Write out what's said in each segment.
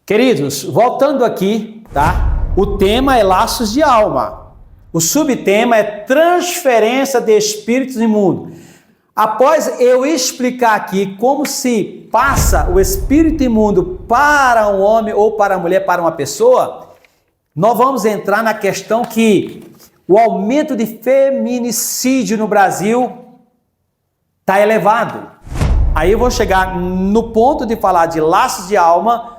Queridos, voltando aqui, tá? O tema é laços de alma. O subtema é transferência de espíritos imundos. Após eu explicar aqui como se passa o espírito imundo para um homem ou para a mulher, para uma pessoa, nós vamos entrar na questão que o aumento de feminicídio no Brasil está elevado. Aí eu vou chegar no ponto de falar de laços de alma,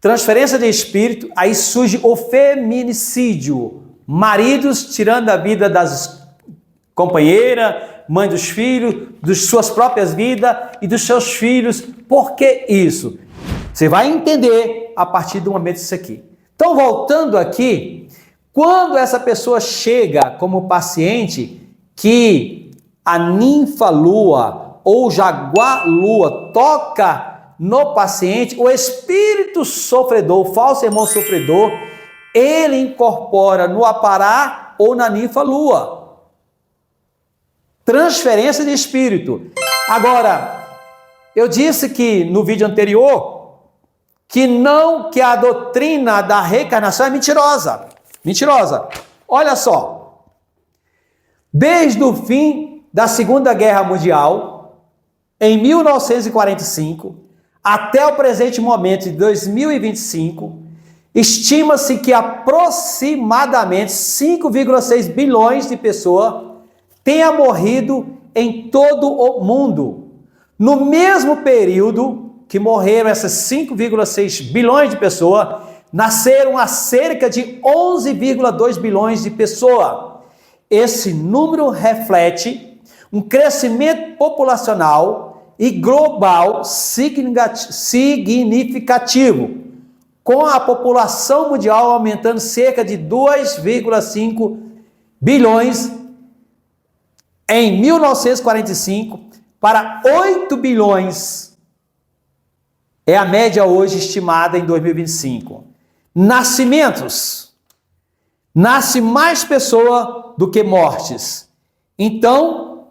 transferência de espírito, aí surge o feminicídio. Maridos tirando a vida das companheiras, mãe dos filhos, das suas próprias vidas e dos seus filhos. Por que isso? Você vai entender a partir do momento disso aqui. Então, voltando aqui, quando essa pessoa chega como paciente que a ninfa-lua ou jaguar-lua toca no paciente, o espírito sofredor, o falso irmão sofredor, ele incorpora no apará ou na ninfa-lua. Transferência de espírito. Agora, eu disse que no vídeo anterior que a doutrina da reencarnação é mentirosa. Mentirosa. Olha só. Desde o fim da Segunda Guerra Mundial, em 1945, até o presente momento de 2025, estima-se que aproximadamente 5,6 bilhões de pessoas tenham morrido em todo o mundo. No mesmo período que morreram essas 5,6 bilhões de pessoas, nasceram a cerca de 11,2 bilhões de pessoas. Esse número reflete um crescimento populacional e global significativo, com a população mundial aumentando cerca de 2,5 bilhões em 1945 para 8 bilhões, é a média hoje estimada em 2025. Nascimentos. Nasce mais pessoa do que mortes. Então,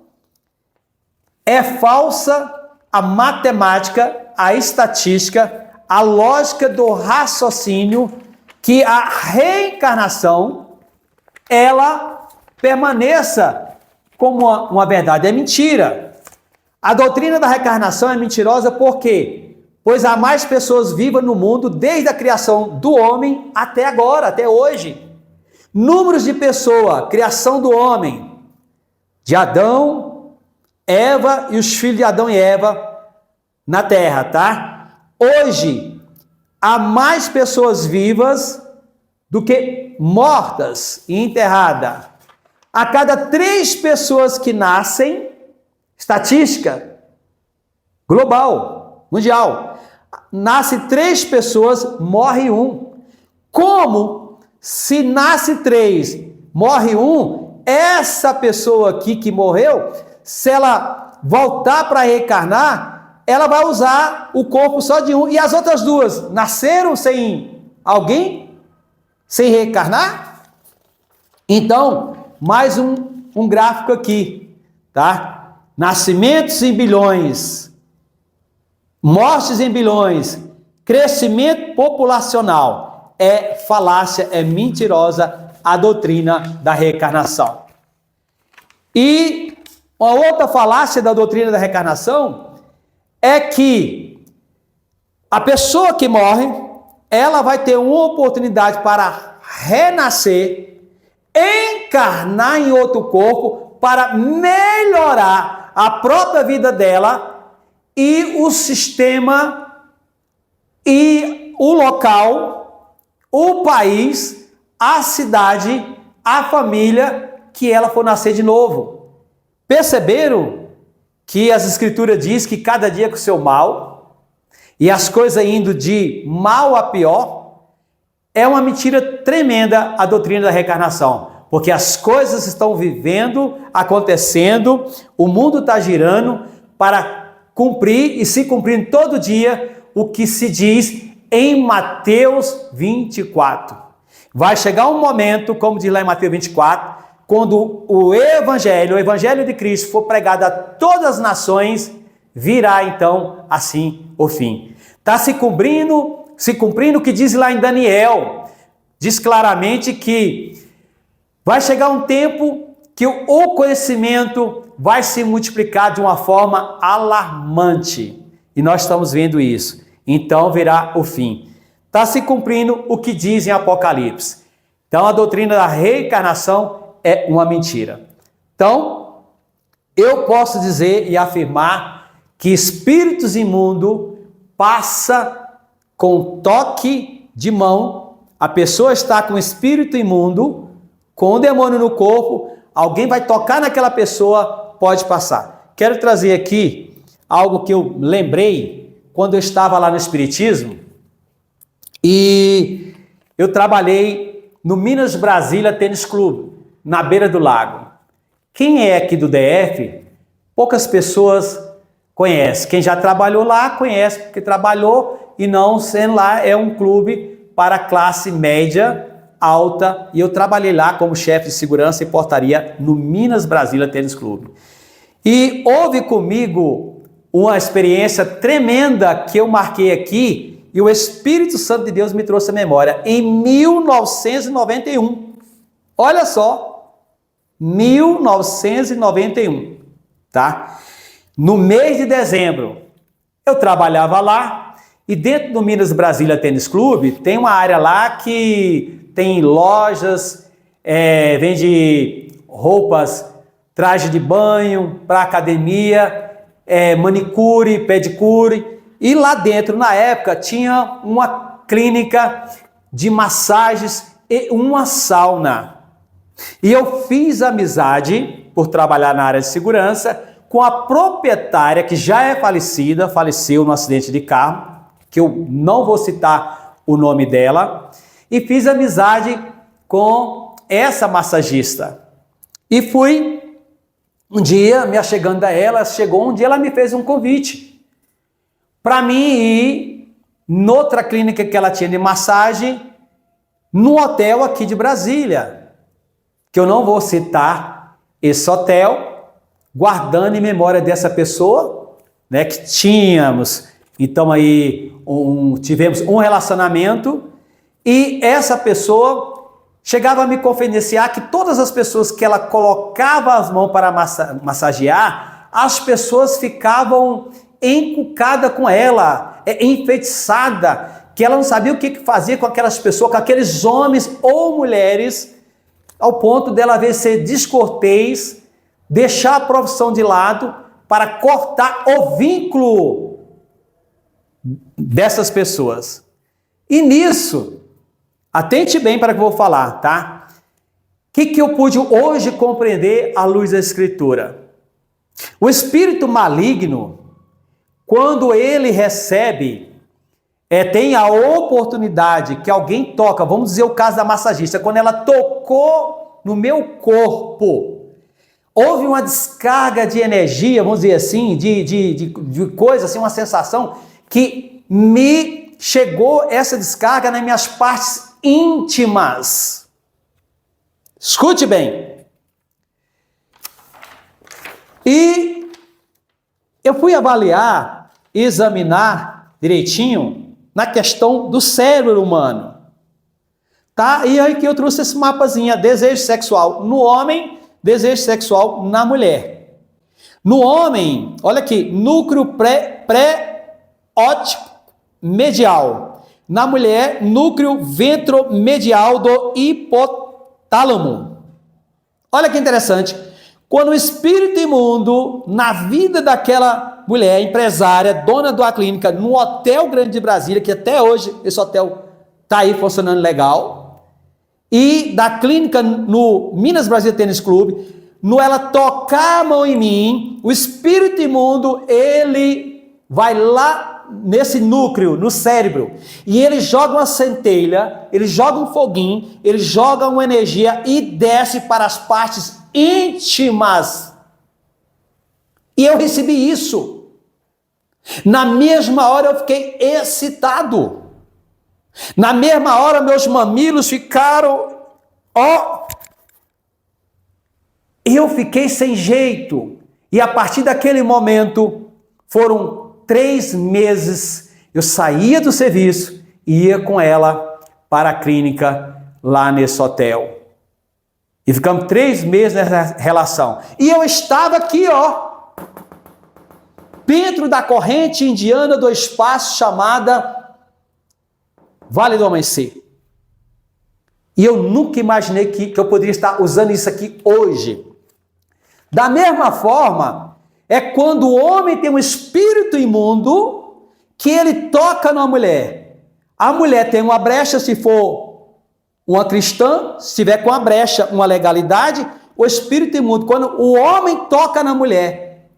é falsa a matemática, a estatística, a lógica do raciocínio que a reencarnação, ela permaneça como uma verdade. É mentira. A doutrina da reencarnação é mentirosa por quê? Pois há mais pessoas vivas no mundo desde a criação do homem até agora, até hoje. Números de pessoas, criação do homem, de Adão, Eva e os filhos de Adão e Eva na terra, tá? Hoje, há mais pessoas vivas do que mortas e enterradas. A cada 3 pessoas que nascem, estatística global, mundial, nasce 3 pessoas, morre 1. Como se nasce 3, morre 1, essa pessoa aqui que morreu, se ela voltar para reencarnar, ela vai usar o corpo só de 1. E as outras 2 nasceram sem alguém? Sem reencarnar? Então, mais um gráfico aqui, tá? Nascimentos em bilhões, mortes em bilhões, crescimento populacional. É falácia, é mentirosa a doutrina da reencarnação. E uma outra falácia da doutrina da reencarnação é que a pessoa que morre, ela vai ter uma oportunidade para renascer, encarnar em outro corpo para melhorar a própria vida dela e o sistema e o local, o país, a cidade, a família que ela for nascer de novo. Perceberam que as escrituras diz que cada dia com o seu mal e as coisas indo de mal a pior? É uma mentira tremenda a doutrina da reencarnação, porque as coisas estão vivendo, acontecendo, o mundo está girando para cumprir e se cumprir todo dia o que se diz em Mateus 24. Vai chegar um momento, como diz lá em Mateus 24, quando o Evangelho de Cristo for pregado a todas as nações, virá então assim o fim. Está se cumprindo se cumprindo o que diz lá em Daniel. Diz claramente que vai chegar um tempo que o conhecimento vai se multiplicar de uma forma alarmante. E nós estamos vendo isso. Então virá o fim. Está se cumprindo o que diz em Apocalipse. Então a doutrina da reencarnação é uma mentira. Então, eu posso dizer e afirmar que espíritos imundos passa com toque de mão, a pessoa está com espírito imundo, com o demônio no corpo, alguém vai tocar naquela pessoa, pode passar. Quero trazer aqui algo que eu lembrei quando eu estava lá no Espiritismo e eu trabalhei no Minas Brasília Tênis Clube, na beira do lago. Quem é aqui do DF, poucas pessoas conhecem. Quem já trabalhou lá, conhece porque trabalhou e não sendo lá, é um clube para classe média, alta. E eu trabalhei lá como chefe de segurança e portaria no Minas Brasília Tênis Clube. E houve comigo uma experiência tremenda que eu marquei aqui e o Espírito Santo de Deus me trouxe a memória em 1991. Olha só. 1991, tá? No mês de dezembro, eu trabalhava lá e dentro do Minas Brasília Tênis Clube tem uma área lá que tem lojas, vende roupas, traje de banho para academia, manicure, pedicure e lá dentro na época tinha uma clínica de massagens e uma sauna. E eu fiz amizade, por trabalhar na área de segurança, com a proprietária, que já é falecida, faleceu no acidente de carro, que eu não vou citar o nome dela, e fiz amizade com essa massagista. E fui, um dia, me achegando a ela, chegou um dia, ela me fez um convite para mim ir noutra clínica que ela tinha de massagem, no hotel aqui de Brasília, que eu não vou citar esse hotel, guardando em memória dessa pessoa, né, que tínhamos, então aí tivemos um relacionamento e essa pessoa chegava a me confidenciar que todas as pessoas que ela colocava as mãos para massagear, as pessoas ficavam encucadas com ela, enfeitiçada, que ela não sabia o que fazer com aquelas pessoas, com aqueles homens ou mulheres, ao ponto dela ver ser descortês, deixar a profissão de lado para cortar o vínculo dessas pessoas. E nisso, atente bem para o que eu vou falar, tá? O que eu pude hoje compreender à luz da Escritura? O espírito maligno, quando ele recebe, tem a oportunidade que alguém toca, vamos dizer o caso da massagista, quando ela tocou no meu corpo, houve uma descarga de energia, vamos dizer assim, de coisa, assim, uma sensação que me chegou essa descarga nas minhas partes íntimas. Escute bem. E eu fui avaliar, examinar direitinho na questão do cérebro humano, tá? E aí que eu trouxe esse mapazinho, desejo sexual no homem, desejo sexual na mulher. No homem, olha aqui, núcleo pré-óptico medial. Na mulher, núcleo ventromedial do hipotálamo. Olha que interessante. Quando o espírito imundo, na vida daquela mulher empresária, dona de uma clínica, no Hotel Grande de Brasília, que até hoje esse hotel está aí funcionando legal, e da clínica no Minas Brasília Tênis Clube, no ela tocar a mão em mim, o espírito imundo, ele vai lá nesse núcleo, no cérebro, e ele joga uma centelha, ele joga um foguinho, ele joga uma energia e desce para as partes íntimas. E eu recebi isso. Na mesma hora eu fiquei excitado. Na mesma hora meus mamilos ficaram, eu fiquei sem jeito. E a partir daquele momento, foram 3 meses, eu saía do serviço ia com ela para a clínica lá nesse hotel. E ficamos 3 meses nessa relação. E eu estava aqui, dentro da corrente indiana do espaço chamada Vale do Amanhecer. E eu nunca imaginei que eu poderia estar usando isso aqui hoje. Da mesma forma, é quando o homem tem um espírito imundo que ele toca numa mulher. A mulher tem uma brecha, se for uma cristã, se tiver com a brecha uma legalidade, o espírito imundo, quando o homem toca na mulher,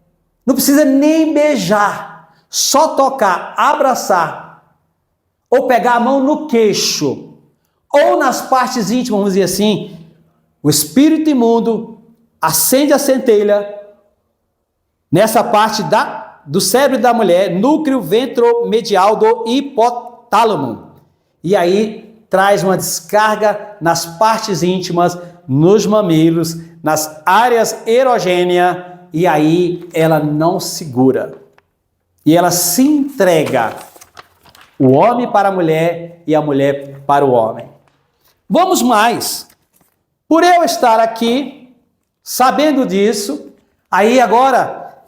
não precisa nem beijar, só tocar, abraçar, ou pegar a mão no queixo, ou nas partes íntimas, vamos dizer assim, o espírito imundo acende a centelha nessa parte do cérebro da mulher, núcleo ventromedial do hipotálamo. E aí traz uma descarga nas partes íntimas, nos mamilos, nas áreas erogêneas, e aí ela não segura. E ela se entrega, o homem para a mulher e a mulher para o homem. Vamos mais. Por eu estar aqui, sabendo disso, aí agora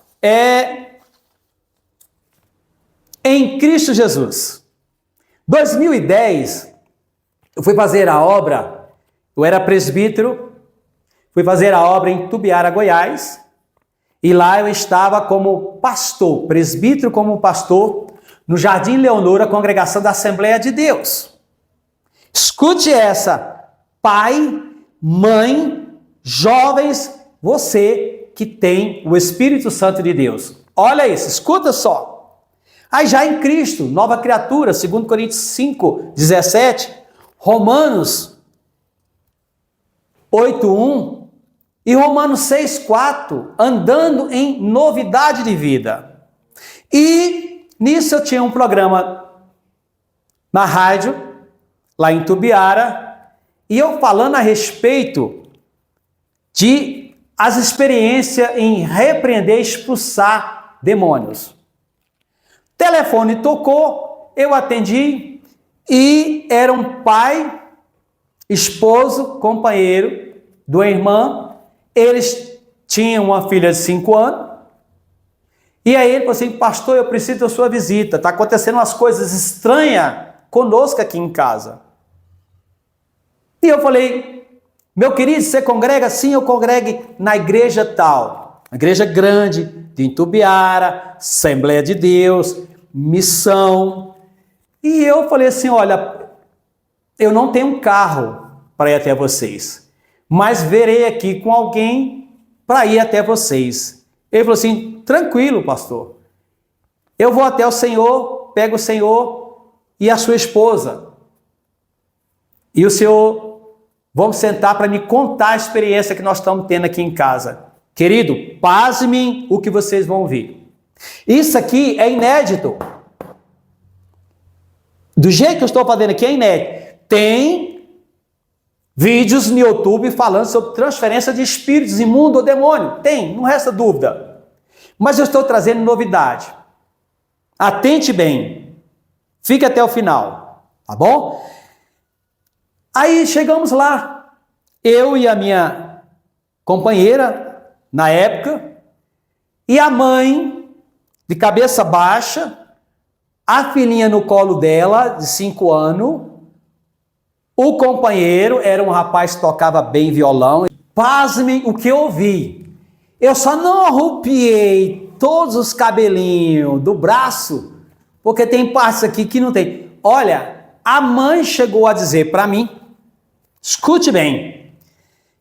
em Cristo Jesus. 2010, eu fui fazer a obra, eu era presbítero, fui fazer a obra em Tubiara, Goiás, e lá eu estava como pastor, presbítero como pastor, no Jardim Leonora, congregação da Assembleia de Deus. Escute essa, pai, mãe, jovens, você que tem o Espírito Santo de Deus. Olha isso, escuta só. Aí já em Cristo, nova criatura, 2 Coríntios 5, 17, Romanos 8:1 e Romanos 6:4, andando em novidade de vida. E nisso eu tinha um programa na rádio, lá em Tubiara, e eu falando a respeito de as experiências em repreender e expulsar demônios. Telefone tocou, eu atendi, e era um pai, esposo, companheiro de uma irmã. Eles tinham uma filha de 5 anos. E aí ele falou assim: pastor, eu preciso da sua visita. Está acontecendo umas coisas estranhas conosco aqui em casa. E eu falei: meu querido, você congrega? Sim, eu congrego na igreja tal. Uma igreja grande, de Tubiara, Assembleia de Deus, missão. E eu falei assim: olha, eu não tenho um carro para ir até vocês, mas verei aqui com alguém para ir até vocês. Ele falou assim: tranquilo, pastor. Eu vou até o senhor, pego o senhor e a sua esposa. E o senhor, vamos sentar para me contar a experiência que nós estamos tendo aqui em casa. Querido, pasmem o que vocês vão ver. Isso aqui é inédito. Do jeito que eu estou fazendo aqui é inédito. Tem vídeos no YouTube falando sobre transferência de espíritos, imundo ou demônio. Tem, não resta dúvida. Mas eu estou trazendo novidade. Atente bem. Fique até o final, tá bom? Aí chegamos lá. Eu e a minha companheira, na época, e a mãe, de cabeça baixa, a filhinha no colo dela, de 5 anos, o companheiro era um rapaz que tocava bem violão. Pasmem o que eu ouvi. Eu só não arrupiei todos os cabelinhos do braço, porque tem partes aqui que não tem. Olha, a mãe chegou a dizer para mim, escute bem,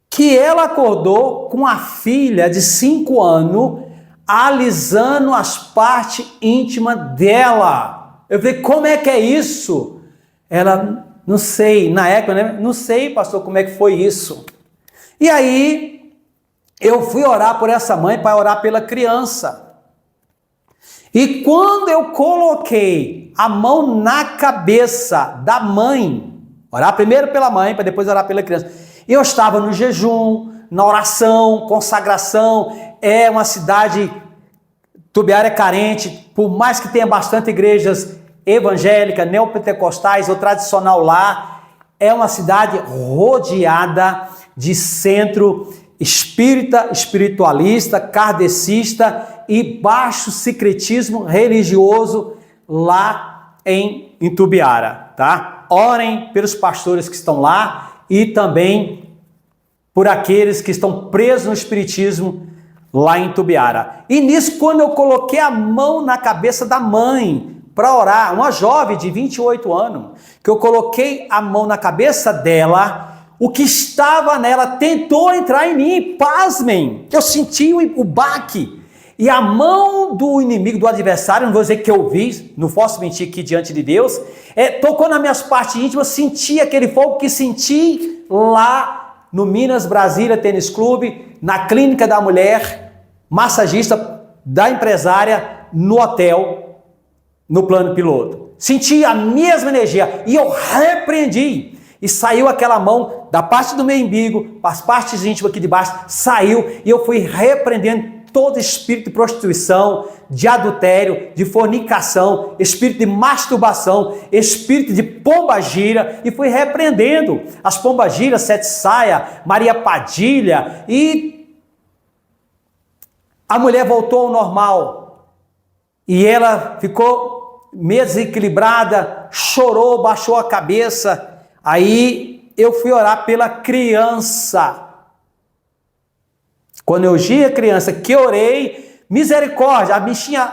que ela acordou com a filha de 5 anos alisando as partes íntimas dela. Eu falei: como é que é isso? Ela: não sei, na época, né? Não sei, pastor, como é que foi isso. E aí, eu fui orar por essa mãe para orar pela criança. E quando eu coloquei a mão na cabeça da mãe, orar primeiro pela mãe, para depois orar pela criança, eu estava no jejum, na oração, consagração. É uma cidade, Tubiara é carente, por mais que tenha bastante igrejas evangélica, neopentecostais ou tradicional lar. É uma cidade rodeada de centro espírita, espiritualista, kardecista e baixo secretismo religioso lá em Itumbiara, tá? Orem pelos pastores que estão lá e também por aqueles que estão presos no espiritismo lá em Itumbiara. E nisso, quando eu coloquei a mão na cabeça da mãe para orar, uma jovem de 28 anos, que eu coloquei a mão na cabeça dela, o que estava nela tentou entrar em mim, pasmem, eu senti o baque, e a mão do inimigo, do adversário, não vou dizer que eu vi, não posso mentir aqui diante de Deus, tocou nas minhas partes íntimas, senti aquele fogo que senti lá no Minas Brasília Tênis Clube, na clínica da mulher, massagista da empresária, no hotel, no plano piloto. Senti a mesma energia e eu repreendi. E saiu aquela mão da parte do meu umbigo, as partes íntimas aqui de baixo, saiu e eu fui repreendendo todo espírito de prostituição, de adultério, de fornicação, espírito de masturbação, espírito de pombagira, e fui repreendendo as pombagiras, Sete Saia, Maria Padilha, e a mulher voltou ao normal. E ela ficou meio desequilibrada, chorou, baixou a cabeça. Aí eu fui orar pela criança. Quando eu vi a criança que orei, misericórdia, a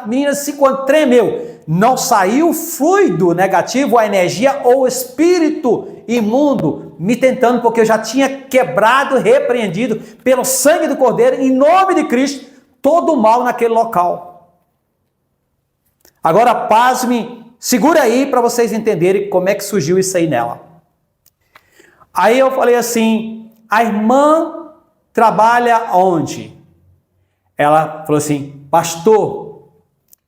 menina de 5 anos tremeu. Não saiu fluido negativo, a energia ou o espírito imundo me tentando, porque eu já tinha quebrado, repreendido pelo sangue do Cordeiro, em nome de Cristo, todo o mal naquele local. Agora, pasme, segura aí para vocês entenderem como é que surgiu isso aí nela. Aí eu falei assim, a irmã trabalha onde? Ela falou assim, pastor,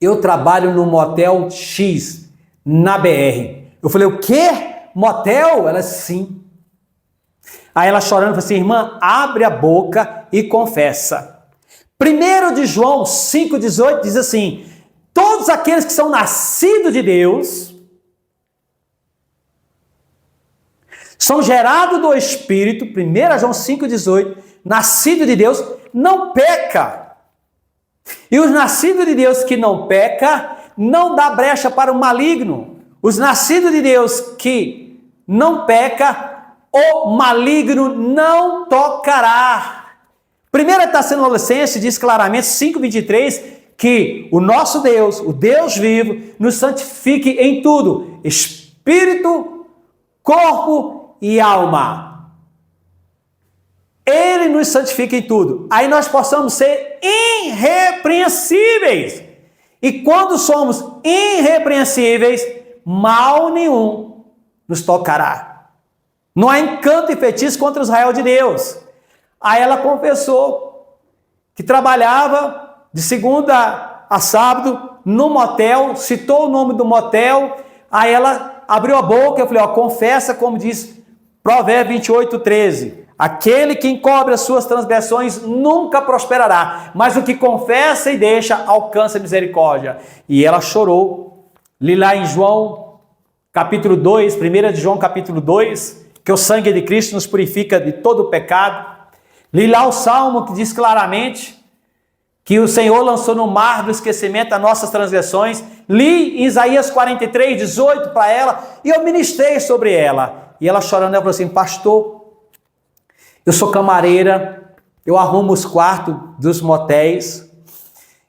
eu trabalho no motel X, na BR. Eu falei, o quê? Motel? Ela, sim. Aí ela chorando, falou assim, irmã, abre a boca e confessa. 1 de João 5,18 diz assim, todos aqueles que são nascidos de Deus, são gerados do Espírito, 1 João 5,18, nascido de Deus, não peca. E os nascidos de Deus que não peca, não dá brecha para o maligno. Os nascidos de Deus que não peca, o maligno não tocará. 1 Tessalonicenses diz claramente, 5,23, que o nosso Deus, o Deus vivo, nos santifique em tudo, espírito, corpo e alma. Ele nos santifica em tudo. Aí nós possamos ser irrepreensíveis. E quando somos irrepreensíveis, mal nenhum nos tocará. Não há encanto e feitiço contra Israel de Deus. Aí ela confessou que trabalhava de segunda a sábado no motel, citou o nome do motel. Aí ela abriu a boca, eu falei, confessa como diz Provérbios 28:13. Aquele que encobre as suas transgressões nunca prosperará, mas o que confessa e deixa alcança misericórdia. E ela chorou. Li lá em João capítulo 2, 1 de João capítulo 2, que o sangue de Cristo nos purifica de todo o pecado. Li lá o Salmo que diz claramente que o Senhor lançou no mar do esquecimento as nossas transgressões. Li Isaías 43:18 para ela e eu ministrei sobre ela. E ela chorando, ela falou assim, pastor, eu sou camareira, eu arrumo os quartos dos motéis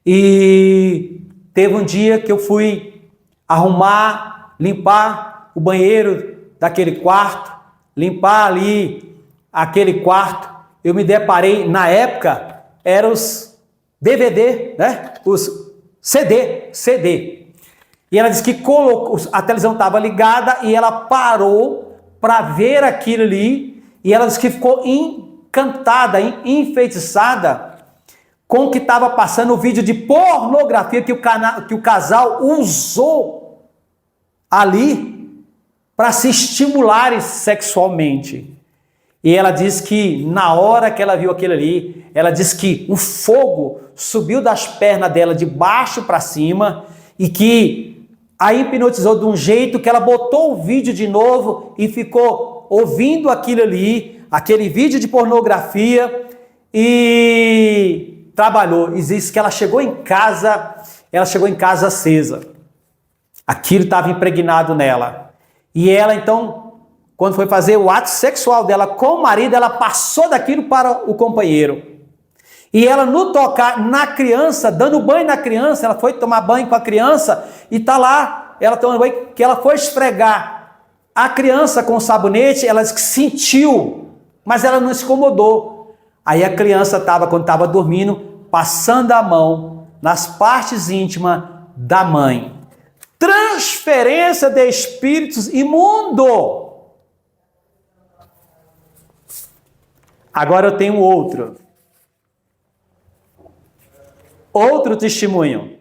e teve um dia que eu fui arrumar, limpar o banheiro daquele quarto, limpar ali aquele quarto, eu me deparei, na época, eram os DVD, né? Os CD. E ela disse que colocou, a televisão estava ligada e ela parou para ver aquilo ali. E ela disse que ficou encantada, enfeitiçada com o que estava passando, o vídeo de pornografia que o casal usou ali para se estimularem sexualmente. E ela diz que na hora que ela viu aquilo ali, ela diz que o fogo subiu das pernas dela de baixo para cima e que a hipnotizou de um jeito que ela botou o vídeo de novo e ficou ouvindo aquilo ali, aquele vídeo de pornografia, e trabalhou. E diz que ela chegou em casa acesa. Aquilo estava impregnado nela. E ela então, quando foi fazer o ato sexual dela com o marido, ela passou daquilo para o companheiro. E ela, no tocar na criança, dando banho na criança, ela foi tomar banho com a criança e está lá, ela tomando banho, que ela foi esfregar a criança com o sabonete, ela disse que sentiu, mas ela não se incomodou. Aí a criança estava, quando estava dormindo, passando a mão nas partes íntimas da mãe. Transferência de espíritos imundo. Agora eu tenho outro testemunho.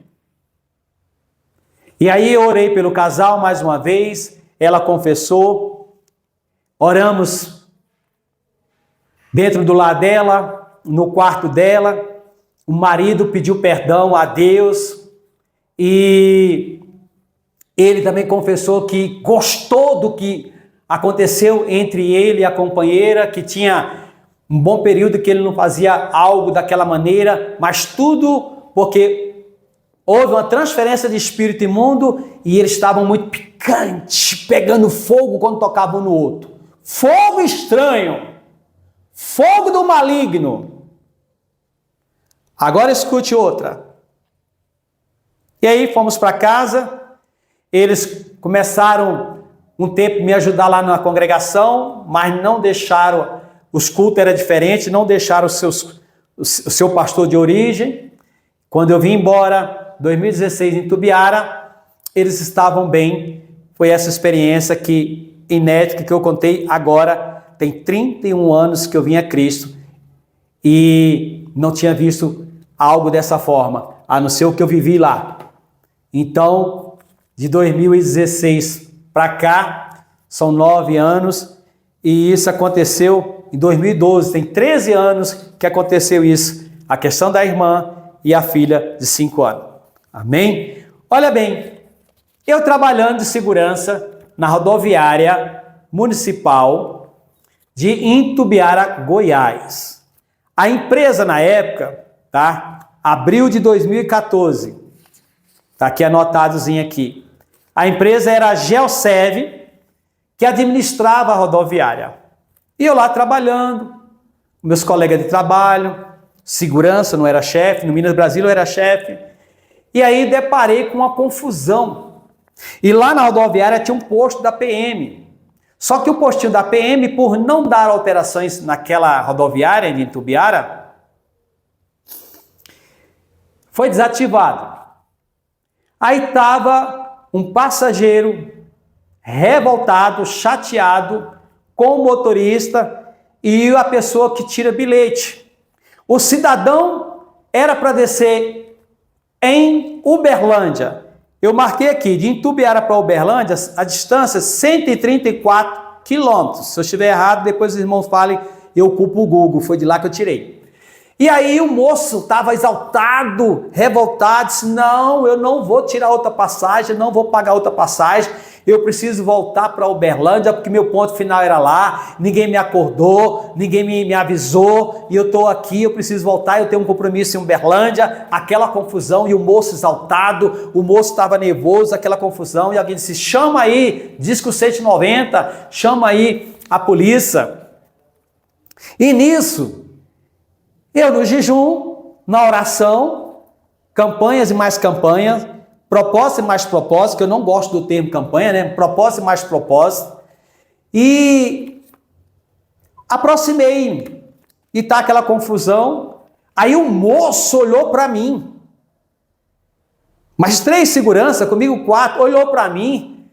E aí eu orei pelo casal mais uma vez, ela confessou, oramos dentro do lar dela, no quarto dela, o marido pediu perdão a Deus e ele também confessou que gostou do que aconteceu entre ele e a companheira, que tinha um bom período que ele não fazia algo daquela maneira, mas tudo porque houve uma transferência de espírito imundo e eles estavam muito picantes, pegando fogo quando tocavam um no outro. Fogo estranho, fogo do maligno. Agora escute outra. E aí fomos para casa, eles começaram um tempo me ajudar lá na congregação, mas não deixaram, os cultos eram diferentes, não deixaram o seu pastor de origem. Quando eu vim embora, 2016, em Tubiara, eles estavam bem. Foi essa experiência inédita que eu contei agora. Tem 31 anos que eu vim a Cristo e não tinha visto algo dessa forma, a não ser o que eu vivi lá. Então, de 2016 para cá, são 9 anos e isso aconteceu em 2012. Tem 13 anos que aconteceu isso, a questão da irmã e a filha de 5 anos. Amém? Olha bem, eu trabalhando de segurança na rodoviária municipal de Itumbiara, Goiás. A empresa na época, abril de 2014, está aqui anotadozinho aqui. A empresa era a Geoserve, que administrava a rodoviária. E eu lá trabalhando, meus colegas de trabalho, segurança, não era chefe, no Minas Brasil eu era chefe. E aí deparei com uma confusão. E lá na rodoviária tinha um posto da PM. Só que o postinho da PM, por não dar alterações naquela rodoviária de Itumbiara, foi desativado. Aí estava um passageiro revoltado, chateado com o motorista e a pessoa que tira bilhete. O cidadão era para descer em Uberlândia. Eu marquei aqui, de Itumbiara para Uberlândia, a distância 134 quilômetros. Se eu estiver errado, depois os irmãos falem, eu culpo o Google, foi de lá que eu tirei. E aí o moço estava exaltado, revoltado, disse, não, eu não vou tirar outra passagem, não vou pagar outra passagem, eu preciso voltar para Uberlândia, porque meu ponto final era lá, ninguém me acordou, ninguém me avisou, e eu estou aqui, eu preciso voltar, eu tenho um compromisso em Uberlândia, aquela confusão, e o moço exaltado, o moço estava nervoso, aquela confusão, e alguém disse, chama aí, diz que o 190, chama aí a polícia. E nisso, eu no jejum, na oração, campanhas e mais campanhas, propósito e mais propósito, que eu não gosto do termo campanha, né? Propósito e mais propósito. E aproximei-me. E tá aquela confusão. Aí o moço olhou para mim. Mas 3 seguranças, comigo 4, olhou para mim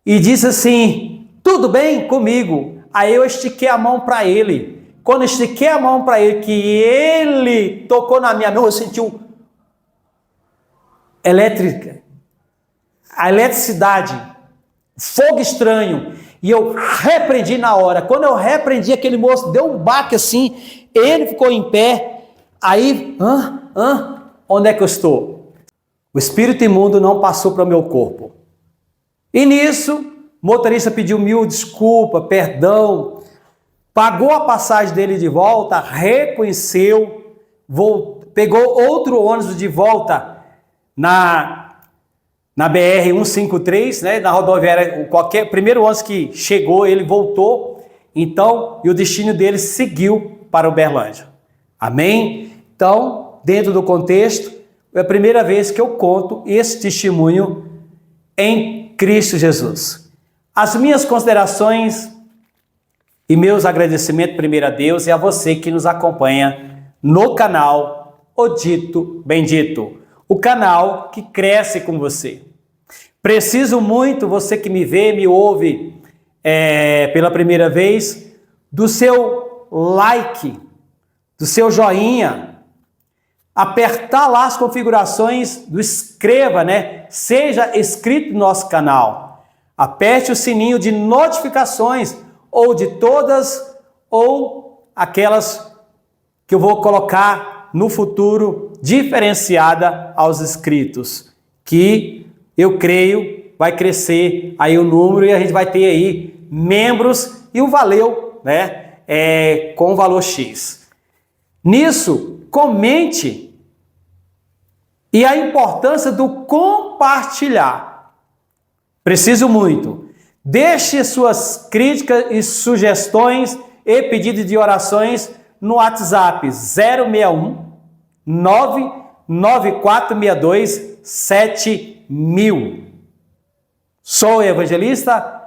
e disse assim, tudo bem comigo? Aí eu estiquei a mão para ele. Quando eu estiquei a mão para ele, que ele tocou na minha mão, eu senti a eletricidade, fogo estranho, e eu repreendi na hora. Quando eu repreendi, aquele moço deu um baque assim, ele ficou em pé, aí, onde é que eu estou? O espírito imundo não passou para o meu corpo, E nisso, o motorista pediu 1000 desculpas, perdão, pagou a passagem dele de volta, reconheceu, pegou outro ônibus de volta na BR-153, né, na rodoviária, primeiro ônibus que chegou, ele voltou, então, e o destino dele seguiu para Uberlândia. Amém? Então, dentro do contexto, é a primeira vez que eu conto esse testemunho em Cristo Jesus. As minhas considerações e meus agradecimentos primeiro a Deus e a você que nos acompanha no canal O Dito Bendito, o canal que cresce com você. Preciso muito, você que me vê, me ouve pela primeira vez, do seu like, do seu joinha, apertar lá as configurações do inscreva, né? Seja inscrito no nosso canal. Aperte o sininho de notificações, ou de todas, ou aquelas que eu vou colocar no futuro, diferenciada aos inscritos, que eu creio vai crescer aí o número e a gente vai ter aí membros e o valeu, né? Com o valor X. Nisso, comente e a importância do compartilhar. Preciso muito. Deixe suas críticas e sugestões e pedidos de orações no WhatsApp 061 99462 7000. Sou o evangelista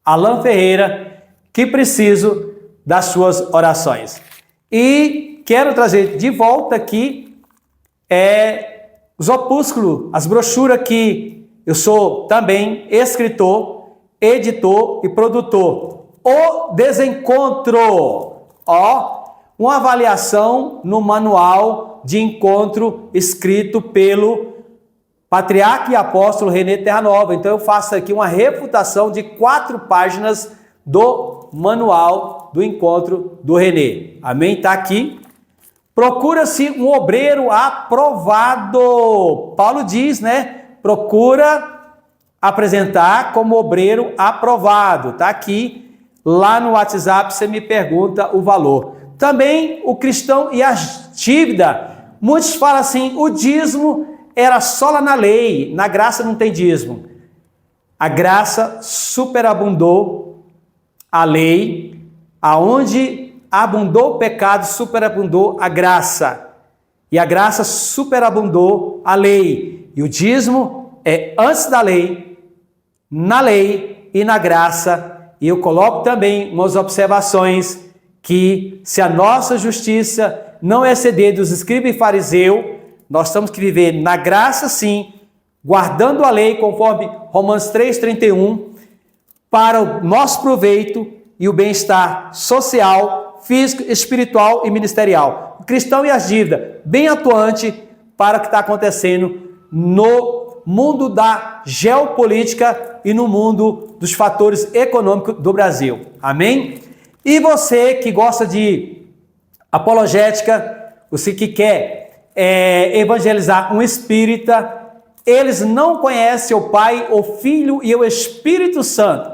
Alan Ferreira, que preciso das suas orações. E quero trazer de volta aqui os opúsculos, as brochuras que eu sou também escritor, editor e produtor. O Desencontro, uma avaliação no manual de encontro escrito pelo patriarca e apóstolo René Terranova. Então eu faço aqui uma refutação de 4 páginas do manual do encontro do René. Amém? Está aqui. Procura-se um obreiro aprovado. Paulo diz, né? Procura apresentar como obreiro aprovado. Está aqui. Lá no WhatsApp você me pergunta o valor. Também o cristão e as dívidas. Muitos falam assim, o dízimo era só lá na lei, na graça não tem dízimo. A graça superabundou a lei, aonde abundou o pecado, superabundou a graça. E a graça superabundou a lei. E o dízimo é antes da lei, na lei e na graça. E eu coloco também umas observações que se a nossa justiça não exceder dos escribas e fariseus, nós temos que viver na graça sim, guardando a lei conforme Romanos 3,31, para o nosso proveito e o bem-estar social, físico, espiritual e ministerial. O cristão e as dívidas, bem atuante para o que está acontecendo no mundo da geopolítica e no mundo dos fatores econômicos do Brasil. Amém? E você que gosta de apologética, você que quer evangelizar um espírita, eles não conhecem o Pai, o Filho e o Espírito Santo.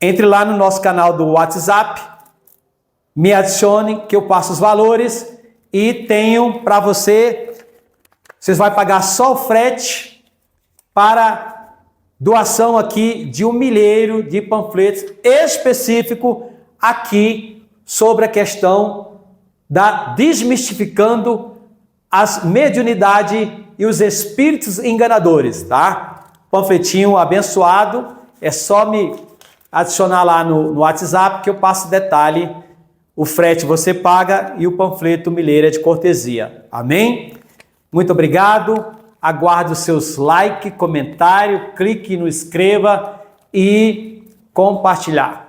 Entre lá no nosso canal do WhatsApp, me adicione que eu passo os valores e tenho para vocês vão pagar só o frete para doação aqui de 1 milheiro de panfletos específico aqui sobre a questão da desmistificando as mediunidades e os espíritos enganadores, tá? Panfletinho abençoado, é só me adicionar lá no WhatsApp que eu passo detalhe, o frete você paga e o panfleto milheiro é de cortesia. Amém? Muito obrigado, aguardo os seus likes, comentário, clique no inscreva e compartilhar.